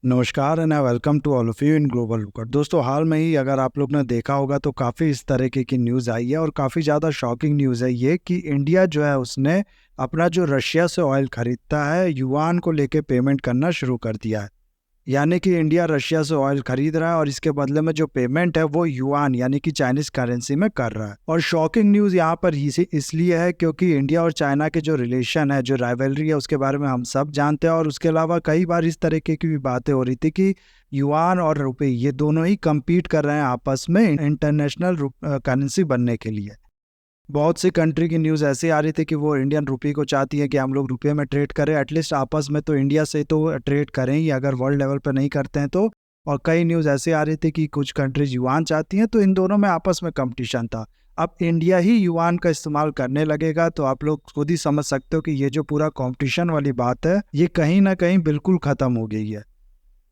नमस्कार and welcome to all of you in Global Looker. दोस्तों, हाल में ही अगर आप लोग ने देखा होगा तो काफ़ी इस तरीके की न्यूज़ आई है और काफ़ी ज़्यादा शॉकिंग न्यूज़ है ये कि इंडिया जो है उसने अपना जो रशिया से ऑयल खरीदता है युआन को लेके पेमेंट करना शुरू कर दिया है। यानी कि इंडिया रशिया से ऑयल खरीद रहा है और इसके बदले में जो पेमेंट है वो युआन यानी कि चाइनीज करेंसी में कर रहा है। और शॉकिंग न्यूज़ यहाँ पर इसलिए है क्योंकि इंडिया और चाइना के जो रिलेशन है, जो राइवलरी है, उसके बारे में हम सब जानते हैं। और उसके अलावा कई बार इस तरीके की भी बातें हो रही थी कि युआन और रुपए ये दोनों ही compete कर रहे हैं आपस में इंटरनेशनल करेंसी बनने के लिए। बहुत सी कंट्री की न्यूज़ ऐसी आ रही थी कि वो इंडियन रुपये को चाहती है कि हम लोग रुपये में ट्रेड करें, एटलीस्ट आपस में तो इंडिया से तो ट्रेड करें ही, अगर वर्ल्ड लेवल पर नहीं करते हैं तो। और कई न्यूज़ ऐसी आ रही थी कि कुछ कंट्रीज युआन चाहती हैं, तो इन दोनों में आपस में कंपटीशन था। अब इंडिया ही युआन का इस्तेमाल करने लगेगा तो आप लोग खुद ही समझ सकते हो कि ये जो पूरा कंपटीशन वाली बात है ये कहीं ना कहीं बिल्कुल ख़त्म हो गई है।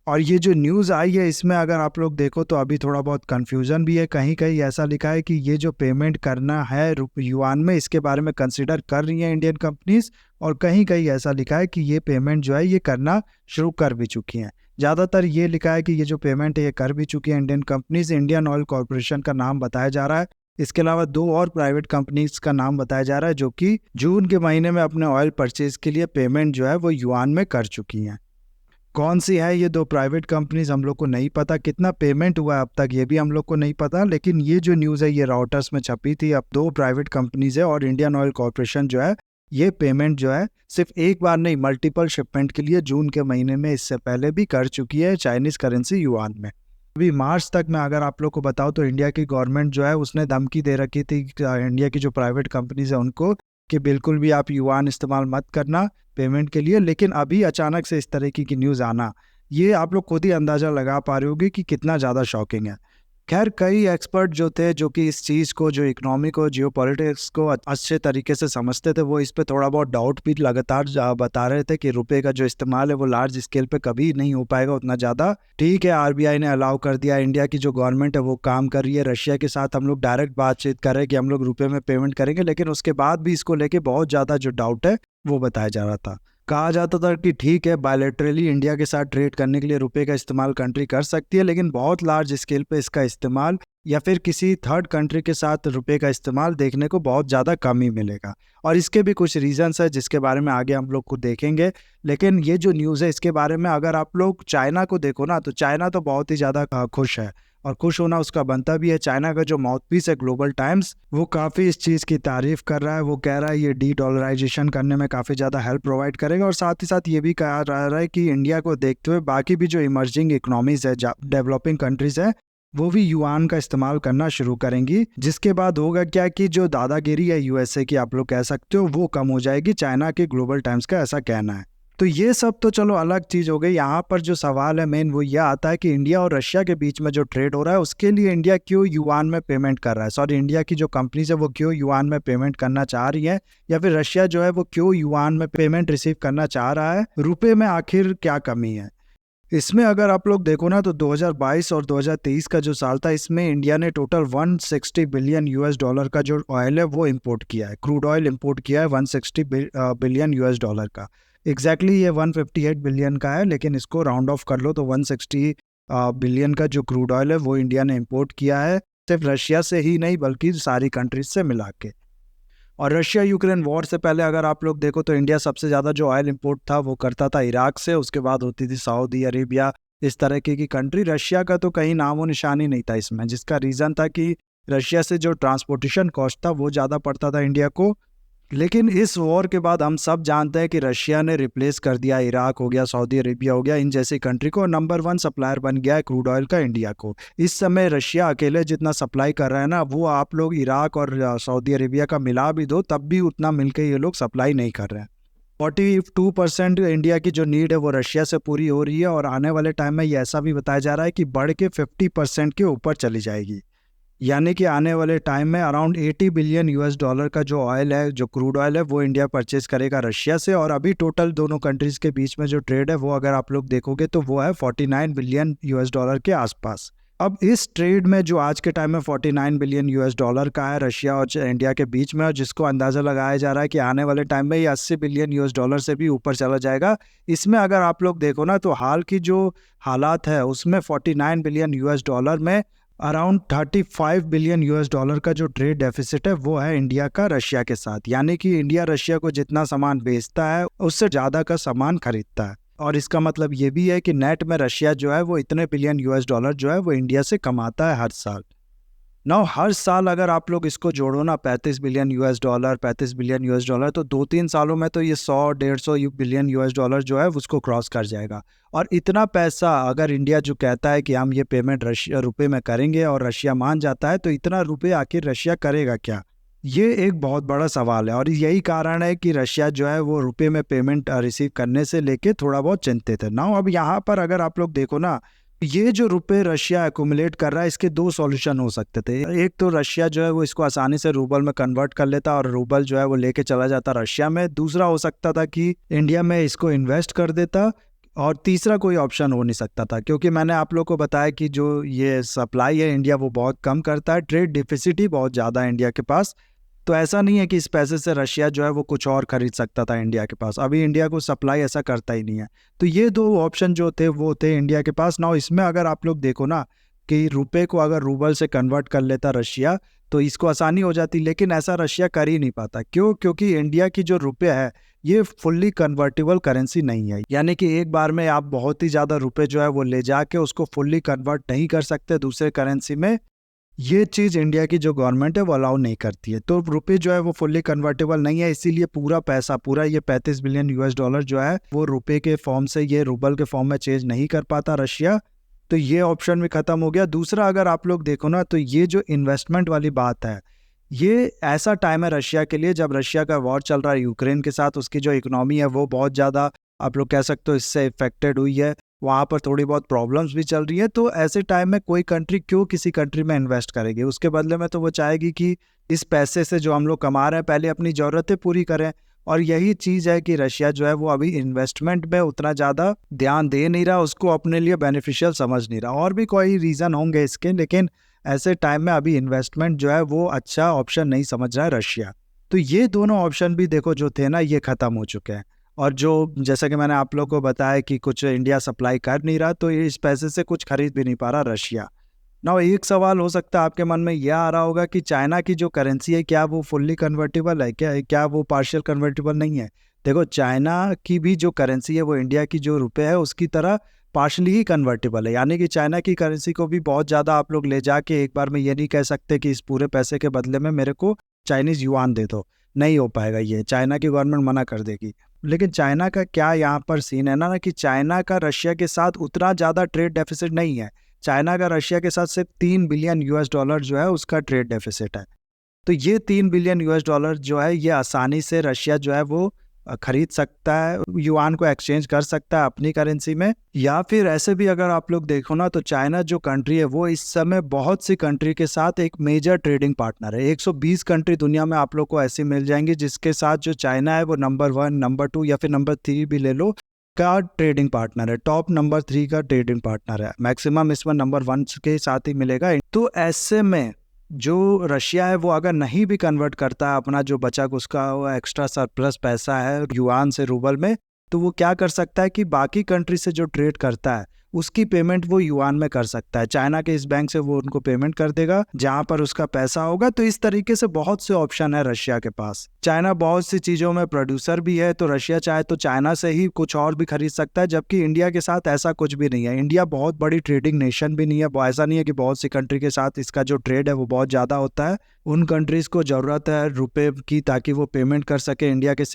और ये जो न्यूज़ आई है इसमें अगर आप लोग देखो तो अभी थोड़ा बहुत कन्फ्यूज़न भी है। कहीं कहीं ऐसा लिखा है कि ये जो पेमेंट करना है युआन में, इसके बारे में कंसिडर कर रही हैं इंडियन कंपनीज। और कहीं कहीं ऐसा लिखा है कि ये पेमेंट जो है ये करना शुरू कर भी चुकी हैं। ज़्यादातर ये लिखा है कि ये जो पेमेंट है ये कर भी चुकी है Indian companies. Indian oil corporation का नाम बताया जा रहा है। इसके अलावा दो और प्राइवेट कंपनीज का नाम बताया जा रहा है जो कि जून के महीने में अपने ऑयल परचेज के लिए पेमेंट जो है वो युआन में कर चुकी हैं। कौन सी है ये दो प्राइवेट कंपनीज हम लोग को नहीं पता, कितना पेमेंट हुआ अब तक ये भी हम लोग को नहीं पता। लेकिन ये जो न्यूज़ है ये रॉयटर्स में छपी थी। अब दो प्राइवेट कंपनीज है और इंडियन ऑयल कॉरपोरेशन जो है ये पेमेंट जो है सिर्फ एक बार नहीं, मल्टीपल शिपमेंट के लिए जून के महीने में इससे पहले भी कर चुकी है चाइनीज करेंसी युआन में। अभी मार्च तक में अगर आप लोग को बताओ तो इंडिया की गवर्नमेंट जो है उसने धमकी दे रखी थी इंडिया की जो प्राइवेट कंपनीज है उनको कि बिल्कुल भी आप युआन इस्तेमाल मत करना पेमेंट के लिए। लेकिन अभी अचानक से इस तरीके की न्यूज़ आना, ये आप लोग खुद ही अंदाज़ा लगा पा रहे होगे कि कितना ज़्यादा शॉकिंग है। खैर, कई एक्सपर्ट जो थे जो कि इस चीज़ को, जो इकोनॉमी को, जियो पॉलिटिक्स को अच्छे तरीके से समझते थे, वो इस पे थोड़ा बहुत डाउट भी लगातार बता रहे थे कि रुपए का जो इस्तेमाल है वो लार्ज स्केल पे कभी नहीं हो पाएगा उतना ज़्यादा। ठीक है, आरबीआई ने अलाउ कर दिया, इंडिया की जो गवर्नमेंट है वो काम कर रही है, रशिया के साथ हम लोग डायरेक्ट बातचीत कर रहे हैं कि हम लोग रुपये में पेमेंट करेंगे। लेकिन उसके बाद भी इसको लेके बहुत ज़्यादा जो डाउट है वो बताया जा रहा था। कहा जाता था कि ठीक है, बायलैटरली इंडिया के साथ ट्रेड करने के लिए रुपए का इस्तेमाल कंट्री कर सकती है, लेकिन बहुत लार्ज स्केल पे इसका इस्तेमाल या फिर किसी थर्ड कंट्री के साथ रुपए का इस्तेमाल देखने को बहुत ज़्यादा कम ही मिलेगा। और इसके भी कुछ रीजंस है जिसके बारे में आगे हम लोग को देखेंगे। लेकिन ये जो न्यूज़ है इसके बारे में अगर आप लोग चाइना को देखो ना, तो चाइना तो बहुत ही ज़्यादा खुश है और खुश होना उसका बनता भी है। चाइना का जो माउथपीस है ग्लोबल टाइम्स, वो काफ़ी इस चीज़ की तारीफ कर रहा है। वो कह रहा है ये डी डॉलराइजेशन करने में काफ़ी ज़्यादा हेल्प प्रोवाइड करेगा। और साथ ही साथ ये भी कहा जा रहा है कि इंडिया को देखते हुए बाकी भी जो इमर्जिंग इकोनॉमीज़ है, डेवलपिंग कंट्रीज़ है, वो भी युआन का इस्तेमाल करना शुरू करेंगी। जिसके बाद होगा क्या कि जो दादागिरी है यूएसए की, आप लोग कह सकते हो, वो कम हो जाएगी। चाइना के ग्लोबल टाइम्स का ऐसा कहना है। तो ये सब तो चलो अलग चीज़ हो गई। यहाँ पर जो सवाल है मेन वो ये आता है कि इंडिया और रशिया के बीच में जो ट्रेड हो रहा है उसके लिए इंडिया क्यों युआन में पेमेंट कर रहा है। सॉरी, इंडिया की जो कंपनीज है वो क्यों युआन में पेमेंट करना चाह रही है, या फिर रशिया जो है वो क्यों युआन में पेमेंट रिसीव करना चाह रहा है। रुपए में आखिर क्या कमी है इसमें? अगर आप लोग देखो ना तो 2022 और 2023 का जो साल था, इसमें इंडिया ने टोटल 160 बिलियन यूएस डॉलर का जो ऑयल है वो इंपोर्ट किया है। क्रूड ऑयल इंपोर्ट किया है 160 बिलियन यूएस डॉलर का। एग्जैक्टली ये 158 बिलियन का है, लेकिन इसको राउंड ऑफ कर लो तो 160 बिलियन का जो क्रूड ऑयल है वो इंडिया ने इंपोर्ट किया है, सिर्फ रशिया से ही नहीं बल्कि सारी कंट्रीज से मिला के। और रशिया यूक्रेन वॉर से पहले अगर आप लोग देखो तो इंडिया सबसे ज़्यादा जो ऑयल इंपोर्ट था वो करता था इराक से, उसके बाद होती थी सऊदी अरेबिया, इस तरह की कंट्री। रशिया का तो कहीं नामो निशान ही नहीं था इसमें, जिसका रीज़न था कि रशिया से जो ट्रांसपोर्टेशन कॉस्ट था वो ज़्यादा पड़ता था इंडिया को। लेकिन इस वॉर के बाद हम सब जानते हैं कि रशिया ने रिप्लेस कर दिया इराक हो गया, सऊदी अरेबिया हो गया, इन जैसी कंट्री को। नंबर 1 सप्लायर बन गया है क्रूड ऑयल का इंडिया को। इस समय रशिया अकेले जितना सप्लाई कर रहा है ना, वो आप लोग इराक और सऊदी अरेबिया का मिला भी दो तब भी उतना मिलके ये लोग सप्लाई नहीं कर रहे हैं। 42% इंडिया की जो नीड है वो रशिया से पूरी हो रही है और आने वाले टाइम में ये ऐसा भी बताया जा रहा है कि बढ़ के 50% के ऊपर चली जाएगी। यानी कि आने वाले टाइम में अराउंड 80 बिलियन यूएस डॉलर का जो ऑयल है, जो क्रूड ऑयल है, वो इंडिया परचेज करेगा रशिया से। और अभी टोटल दोनों कंट्रीज़ के बीच में जो ट्रेड है वो अगर आप लोग देखोगे तो वो है 49 बिलियन यूएस डॉलर के आसपास। अब इस ट्रेड में जो आज के टाइम में 49 बिलियन यूएस डॉलर का है रशिया और इंडिया के बीच में, और जिसको अंदाज़ा लगाया जा रहा है कि आने वाले टाइम में ये 80 बिलियन यूएस डॉलर से भी ऊपर चला जाएगा। इसमें अगर आप लोग देखो ना, तो हाल की जो हालात है उसमें 49 बिलियन यूएस डॉलर में अराउंड 35 बिलियन यूएस डॉलर का जो ट्रेड डेफिसिट है वो है इंडिया का रशिया के साथ। यानी कि इंडिया रशिया को जितना सामान बेचता है उससे ज़्यादा का सामान खरीदता है, और इसका मतलब ये भी है कि नेट में रशिया जो है वो इतने बिलियन यूएस डॉलर जो है वो इंडिया से कमाता है हर साल। नाउ हर साल अगर आप लोग इसको जोड़ो ना, 35 billion US dollar, 35 billion US dollar, तो 2-3 सालों में तो ये 100-150 बिलियन यूएस डॉलर जो है उसको क्रॉस कर जाएगा। और इतना पैसा अगर इंडिया जो कहता है कि हम ये पेमेंट रशिया रुपए में करेंगे और रशिया मान जाता है, तो इतना रुपए आखिर रशिया करेगा क्या? ये एक बहुत बड़ा सवाल है, और यही कारण है कि रशिया जो है वो रुपए में पेमेंट रिसीव करने से लेके थोड़ा बहुत चिंतित है। नाउ अब यहाँ पर अगर आप लोग देखो ना, ये जो रुपए रशिया एक्यूमुलेट कर रहा है, इसके दो सॉल्यूशन हो सकते थे। एक तो रशिया जो है वो इसको आसानी से रूबल में कन्वर्ट कर लेता और रूबल जो है वो लेके चला जाता रशिया में। दूसरा हो सकता था कि इंडिया में इसको इन्वेस्ट कर देता, और तीसरा कोई ऑप्शन हो नहीं सकता था, क्योंकि मैंने आप लोग को बताया कि जो ये सप्लाई है इंडिया वो बहुत कम करता है, ट्रेड डिफिसिट ही बहुत ज़्यादा है इंडिया के पास। तो ऐसा नहीं है कि इस पैसे से रशिया जो है वो कुछ और खरीद सकता था इंडिया के पास। अभी इंडिया को सप्लाई ऐसा करता ही नहीं है। तो ये दो ऑप्शन जो थे वो थे इंडिया के पास। नाउ इसमें अगर आप लोग देखो ना कि रुपए को अगर रूबल से कन्वर्ट कर लेता रशिया तो इसको आसानी हो जाती, लेकिन ऐसा रशिया कर ही नहीं पाता। क्यों? क्योंकि इंडिया की जो रुपये है ये फुल्ली कन्वर्टेबल करेंसी नहीं है। यानी कि एक बार में आप बहुत ही ज़्यादा रुपए जो है वो ले जाके उसको फुल्ली कन्वर्ट नहीं कर सकते दूसरे करेंसी में। ये चीज़ इंडिया की जो गवर्नमेंट है वो अलाउ नहीं करती है। तो रुपये जो है वो फुल्ली कन्वर्टेबल नहीं है, इसीलिए पूरा पैसा, पूरा ये 35 बिलियन यूएस डॉलर जो है वो रुपये के फॉर्म से ये रूबल के फॉर्म में चेंज नहीं कर पाता रशिया। तो ये ऑप्शन भी खत्म हो गया। दूसरा अगर आप लोग देखो ना, तो ये जो इन्वेस्टमेंट वाली बात है, ये ऐसा टाइम है रशिया के लिए जब रशिया का वॉर चल रहा है यूक्रेन के साथ। उसकी जो इकोनॉमी है वो बहुत ज़्यादा, आप लोग कह सकते हो, इससे इफेक्टेड हुई है। वहाँ पर थोड़ी बहुत प्रॉब्लम्स भी चल रही है। तो ऐसे टाइम में कोई कंट्री क्यों किसी कंट्री में इन्वेस्ट करेगी? उसके बदले में तो वो चाहेगी कि इस पैसे से जो हम लोग कमा रहे हैं पहले अपनी ज़रूरतें पूरी करें। और यही चीज़ है कि रशिया जो है वो अभी इन्वेस्टमेंट में उतना ज़्यादा ध्यान दे नहीं रहा, उसको अपने लिए बेनिफिशियल समझ नहीं रहा। और भी कोई रीज़न होंगे इसके, लेकिन ऐसे टाइम में अभी इन्वेस्टमेंट जो है वो अच्छा ऑप्शन नहीं समझ रहा है रशिया। तो ये दोनों ऑप्शन भी देखो जो थे ना, ये ख़त्म हो चुके हैं। और जो जैसा कि मैंने आप लोग को बताया कि कुछ इंडिया सप्लाई कर नहीं रहा, तो इस पैसे से कुछ खरीद भी नहीं पा रहा रशिया। ना एक सवाल हो सकता है आपके मन में यह आ रहा होगा कि चाइना की जो करेंसी है क्या वो फुल्ली कन्वर्टेबल है, क्या वो पार्शियल कन्वर्टेबल नहीं है? देखो, चाइना की भी जो करेंसी है वो इंडिया की जो रुपए है उसकी तरह पार्शली ही कन्वर्टेबल है। यानी कि चाइना की करेंसी को भी बहुत ज़्यादा आप लोग ले जाके एक बार में ये नहीं कह सकते कि इस पूरे पैसे के बदले में मेरे को चाइनीज़ युआन दे दो। नहीं हो पाएगा, ये चाइना की गवर्नमेंट मना कर देगी। लेकिन चाइना का क्या यहाँ पर सीन है ना कि चाइना का रशिया के साथ उतना ज़्यादा ट्रेड डेफिसिट नहीं है। चाइना का रशिया के साथ सिर्फ 3 बिलियन यूएस डॉलर जो है उसका ट्रेड डेफिसिट है। तो ये 3 बिलियन यूएस डॉलर जो है ये आसानी से रशिया जो है वो खरीद सकता है, युआन को एक्सचेंज कर सकता है अपनी करेंसी में। या फिर ऐसे भी अगर आप लोग देखो ना, तो चाइना जो कंट्री है वो इस समय बहुत सी कंट्री के साथ एक मेजर ट्रेडिंग पार्टनर है। 120 कंट्री दुनिया में आप लोग को ऐसी मिल जाएंगी जिसके साथ जो चाइना है वो नंबर 1, नंबर 2 या फिर नंबर 3 भी ले लो का ट्रेडिंग पार्टनर है, टॉप नंबर 3 का ट्रेडिंग पार्टनर है। मैक्सिमम इसमें नंबर 1 के साथ ही मिलेगा। तो ऐसे में जो रशिया है वो अगर नहीं भी कन्वर्ट करता है अपना जो बचा उसका वो एक्स्ट्रा सरप्लस पैसा है युआन से रूबल में, तो वो क्या कर सकता है कि बाकी कंट्री से जो ट्रेड करता है उसकी पेमेंट वो युआन में कर सकता है। चाइना के इस बैंक से वो उनको पेमेंट कर देगा जहां पर उसका पैसा होगा। तो इस तरीके से बहुत से ऑप्शन है रशिया के पास। चाइना बहुत सी चीज़ों में प्रोड्यूसर भी है, तो रशिया चाहे तो चाइना से ही कुछ और भी खरीद सकता है, जबकि इंडिया के साथ ऐसा कुछ भी नहीं है। इंडिया बहुत बड़ी ट्रेडिंग नेशन भी नहीं है। ऐसा नहीं है कि बहुत सी कंट्री के साथ इसका जो ट्रेड है वो बहुत ज़्यादा होता है। उन कंट्रीज़ को ज़रूरत है रुपए की ताकि वो पेमेंट कर सके इंडिया के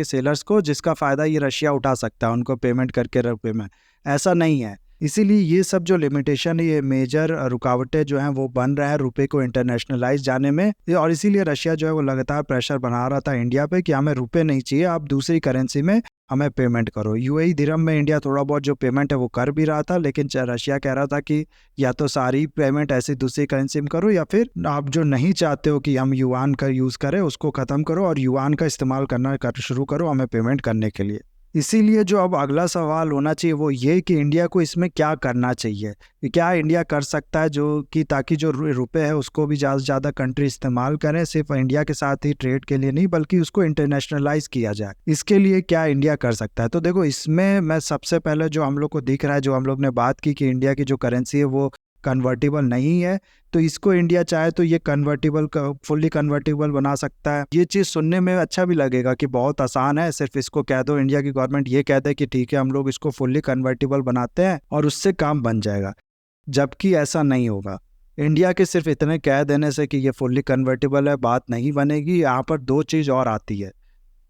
सेलर्स को, जिसका फ़ायदा ये रशिया उठा सकता है उनको पेमेंट करके रुपए में। ऐसा नहीं है। इसीलिए ये सब जो लिमिटेशन है, ये मेजर रुकावटें जो हैं वो बन रहा है रुपए को इंटरनेशनलाइज जाने में। और इसीलिए रशिया जो है वो लगातार प्रेशर बना रहा था इंडिया पे कि हमें रुपए नहीं चाहिए, आप दूसरी करेंसी में हमें पेमेंट करो। यूएई दिरहम में इंडिया थोड़ा बहुत जो पेमेंट है वो कर भी रहा था, लेकिन रशिया कह रहा था कि या तो सारी पेमेंट ऐसी दूसरी करेंसी में करो, या फिर आप जो नहीं चाहते हो कि हम युआन का यूज़ करें उसको ख़त्म करो और युआन का इस्तेमाल करना शुरू करो हमें पेमेंट करने के लिए। इसीलिए जो अब अगला सवाल होना चाहिए वो ये कि इंडिया को इसमें क्या करना चाहिए, कि क्या इंडिया कर सकता है जो कि ताकि जो रुपए है उसको भी ज़्यादा से ज़्यादा कंट्री इस्तेमाल करें, सिर्फ इंडिया के साथ ही ट्रेड के लिए नहीं बल्कि उसको इंटरनेशनलाइज किया जाए। इसके लिए क्या इंडिया कर सकता है? तो देखो, इसमें मैं सबसे पहले जो हम लोग को दिख रहा है, जो हम लोग ने बात की कि इंडिया की जो करेंसी है वो कन्वर्टेबल नहीं है, तो इसको इंडिया चाहे तो ये कन्वर्टेबल फुल्ली कन्वर्टेबल बना सकता है। ये चीज़ सुनने में अच्छा भी लगेगा कि बहुत आसान है, सिर्फ इसको कह दो, इंडिया की गवर्नमेंट ये कह दे कि ठीक है हम लोग इसको फुल्ली कन्वर्टेबल बनाते हैं और उससे काम बन जाएगा। जबकि ऐसा नहीं होगा। इंडिया के सिर्फ इतने कह देने से कि ये फुल्ली कन्वर्टेबल है बात नहीं बनेगी। यहाँ पर दो चीज़ और आती है।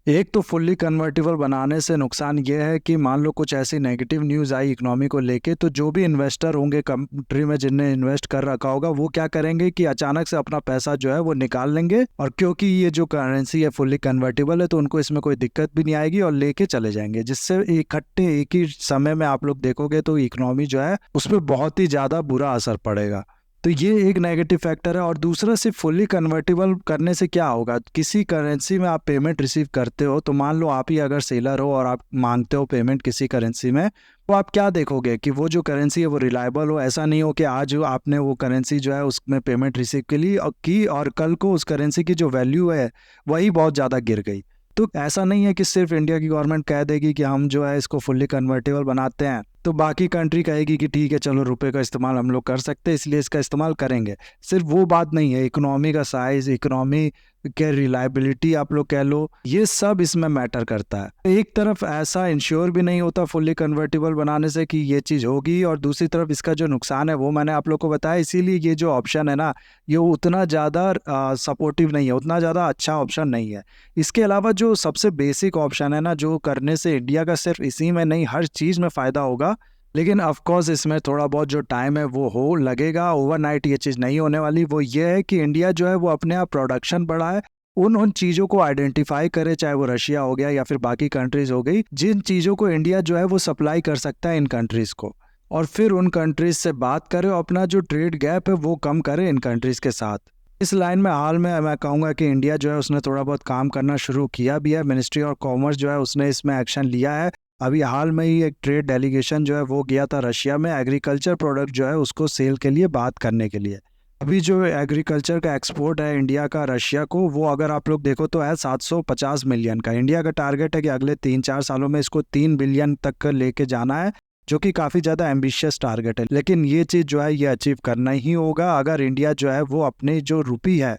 एक तो फुल्ली कन्वर्टेबल बनाने से नुकसान ये है कि मान लो कुछ ऐसी नेगेटिव न्यूज़ आई इकोनॉमी को लेके, तो जो भी इन्वेस्टर होंगे कंट्री में जिनने इन्वेस्ट कर रखा होगा वो क्या करेंगे कि अचानक से अपना पैसा जो है वो निकाल लेंगे, और क्योंकि ये जो करेंसी है फुल्ली कन्वर्टेबल है तो उनको इसमें कोई दिक्कत भी नहीं आएगी और लेके चले जाएंगे, जिससे इकट्ठे एक ही समय में आप लोग देखोगे तो इकोनॉमी जो है उस पर बहुत ही ज़्यादा बुरा असर पड़ेगा। तो ये एक नेगेटिव फैक्टर है। और दूसरा, सिर्फ फुल्ली कन्वर्टेबल करने से क्या होगा, किसी करेंसी में आप पेमेंट रिसीव करते हो तो मान लो आप ही अगर सेलर हो और आप मांगते हो पेमेंट किसी करेंसी में, तो आप क्या देखोगे कि वो जो करेंसी है वो रिलायबल हो। ऐसा नहीं हो कि आज आपने वो करेंसी जो है उसमें पेमेंट रिसीव के लिए की और कल को उस करेंसी की जो वैल्यू है वही बहुत ज़्यादा गिर गई। तो ऐसा नहीं है कि सिर्फ इंडिया की गवर्नमेंट कह देगी कि हम जो है इसको फुल्ली कन्वर्टेबल बनाते हैं तो बाकी कंट्री कहेगी कि ठीक है चलो रुपए का इस्तेमाल हम लोग कर सकते हैं इसलिए इसका इस्तेमाल करेंगे। सिर्फ वो बात नहीं है, इकोनॉमी का साइज, इकोनॉमी के रिलायबिलिटी आप लोग कह लो, ये सब इसमें मैटर करता है। एक तरफ ऐसा इंश्योर भी नहीं होता फुल्ली कन्वर्टेबल बनाने से कि ये चीज़ होगी, और दूसरी तरफ इसका जो नुकसान है वो मैंने आप लोग को बताया। इसीलिए ये जो ऑप्शन है ना, ये उतना ज़्यादा सपोर्टिव नहीं है, उतना ज़्यादा अच्छा ऑप्शन नहीं है। इसके अलावा जो सबसे बेसिक ऑप्शन है ना, जो करने से इंडिया का सिर्फ इसी में नहीं हर चीज़ में फ़ायदा होगा, लेकिन ऑफ कोर्स इसमें थोड़ा बहुत जो टाइम है वो हो लगेगा, ओवरनाइट ये चीज़ नहीं होने वाली। वो ये है कि इंडिया जो है वो अपने आप प्रोडक्शन बढ़ाए, उन चीज़ों को आइडेंटिफाई करे, चाहे वो रशिया हो गया या फिर बाकी कंट्रीज़ हो गई, जिन चीज़ों को इंडिया जो है वो सप्लाई कर सकता है इन कंट्रीज़ को, और फिर उन कंट्रीज़ से बात करे और अपना जो ट्रेड गैप है वो कम करे इन कंट्रीज़ के साथ। इस लाइन में हाल में मैं कहूँगा कि इंडिया जो है उसने थोड़ा बहुत काम करना शुरू किया भी है। मिनिस्ट्री ऑफ कॉमर्स जो है उसने इसमें एक्शन लिया है। अभी हाल में ही एक ट्रेड डेलीगेशन जो है वो गया था रशिया में, एग्रीकल्चर प्रोडक्ट जो है उसको सेल के लिए बात करने के लिए। अभी जो एग्रीकल्चर का एक्सपोर्ट है इंडिया का रशिया को, वो अगर आप लोग देखो तो है 750 मिलियन का। इंडिया का टारगेट है कि अगले 3-4 सालों में इसको 3 बिलियन तक लेके जाना है, जो कि काफ़ी ज़्यादा एम्बिशियस टारगेट है। लेकिन ये चीज़ जो है ये अचीव करना ही होगा अगर इंडिया जो है वो अपने जो रुपी है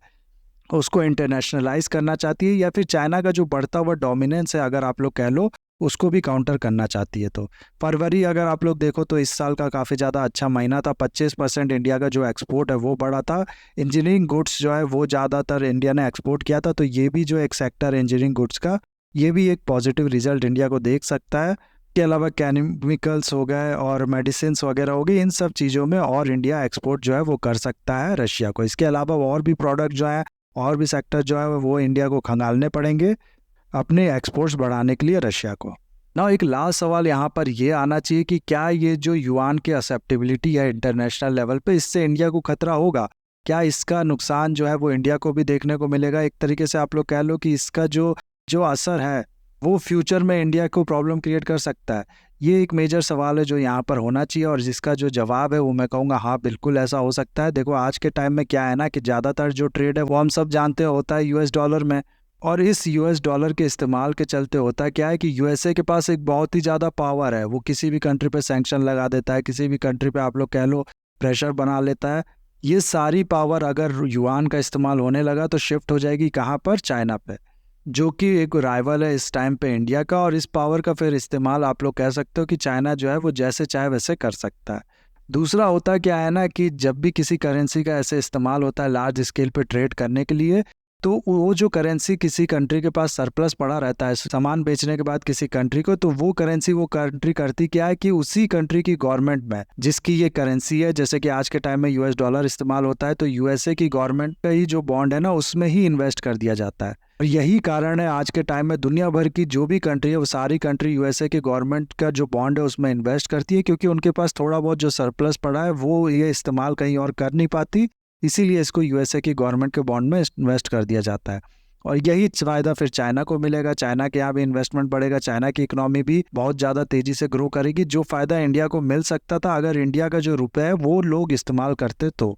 उसको इंटरनेशनलाइज करना चाहती है, या फिर चाइना का जो बढ़ता हुआ डोमिनेंस है अगर आप लोग कह लो उसको भी काउंटर करना चाहती है। तो फरवरी अगर आप लोग देखो तो इस साल का काफ़ी ज़्यादा अच्छा महीना था। 25% इंडिया का जो एक्सपोर्ट है वो बढ़ा था। इंजीनियरिंग गुड्स जो है वो ज़्यादातर इंडिया ने एक्सपोर्ट किया था, तो ये भी जो एक सेक्टर है इंजीनियरिंग गुड्स का, ये भी एक पॉजिटिव रिजल्ट इंडिया को देख सकता है। के अलावा केमिकल्स हो गए और मेडिसिन वगैरह हो गई, इन सब चीज़ों में और इंडिया एक्सपोर्ट जो है वो कर सकता है रशिया को। इसके अलावा और भी प्रोडक्ट जो है और भी सेक्टर जो है वो इंडिया को खंगालने पड़ेंगे अपने एक्सपोर्ट्स बढ़ाने के लिए रशिया को। ना एक लास्ट सवाल यहाँ पर ये आना चाहिए कि क्या ये जो युआन की एक्सेप्टेबिलिटी है इंटरनेशनल लेवल पे, इससे इंडिया को खतरा होगा? क्या इसका नुकसान जो है वो इंडिया को भी देखने को मिलेगा? एक तरीके से आप लोग कह लो कि इसका जो जो असर है वो फ्यूचर में इंडिया को प्रॉब्लम क्रिएट कर सकता है। ये एक मेजर सवाल है जो यहाँ पर होना चाहिए, और जिसका जो जवाब है वो मैं कहूँगा हाँ बिल्कुल ऐसा हो सकता है। देखो आज के टाइम में क्या है ना कि ज़्यादातर जो ट्रेड है वो हम सब जानते होता है यूएस डॉलर में, और इस यूएस डॉलर के इस्तेमाल के चलते होता है क्या है कि यूएसए के पास एक बहुत ही ज़्यादा पावर है। वो किसी भी कंट्री पे सैंक्शन लगा देता है, किसी भी कंट्री पे आप लोग कह लो प्रेशर बना लेता है। ये सारी पावर अगर युआन का इस्तेमाल होने लगा तो शिफ्ट हो जाएगी कहाँ पर? चाइना पे, जो कि एक राइवल है इस टाइम पे इंडिया का। और इस पावर का फिर इस्तेमाल आप लोग कह सकते हो कि चाइना जो है वो जैसे चाहे वैसे कर सकता है। दूसरा होता क्या है ना कि जब भी किसी करेंसी का ऐसे इस्तेमाल होता है लार्ज स्केल पे ट्रेड करने के लिए, तो वो जो करेंसी किसी कंट्री के पास सरप्लस पड़ा रहता है सामान बेचने के बाद किसी कंट्री को, तो वो करेंसी वो कंट्री करती क्या है कि उसी कंट्री की गवर्नमेंट में जिसकी ये करेंसी है, जैसे कि आज के टाइम में यूएस डॉलर इस्तेमाल होता है, तो यूएसए की गवर्नमेंट का ही जो बॉन्ड है ना उसमें ही इन्वेस्ट कर दिया जाता है। और यही कारण है आज के टाइम में दुनिया भर की जो भी कंट्री है वो सारी कंट्री यूएसए के गवर्नमेंट का जो बॉन्ड है उसमें इन्वेस्ट करती है, क्योंकि उनके पास थोड़ा बहुत जो सरप्लस पड़ा है वो ये इस्तेमाल कहीं और कर नहीं पाती, इसीलिए इसको यूएसए की गवर्नमेंट के बॉन्ड में इन्वेस्ट कर दिया जाता है। और यही फायदा फिर चाइना को मिलेगा, चाइना के यहाँ भी इन्वेस्टमेंट बढ़ेगा, चाइना की इकोनॉमी भी बहुत ज़्यादा तेजी से ग्रो करेगी, जो फायदा इंडिया को मिल सकता था अगर इंडिया का जो रुपया है वो लोग इस्तेमाल करते तो।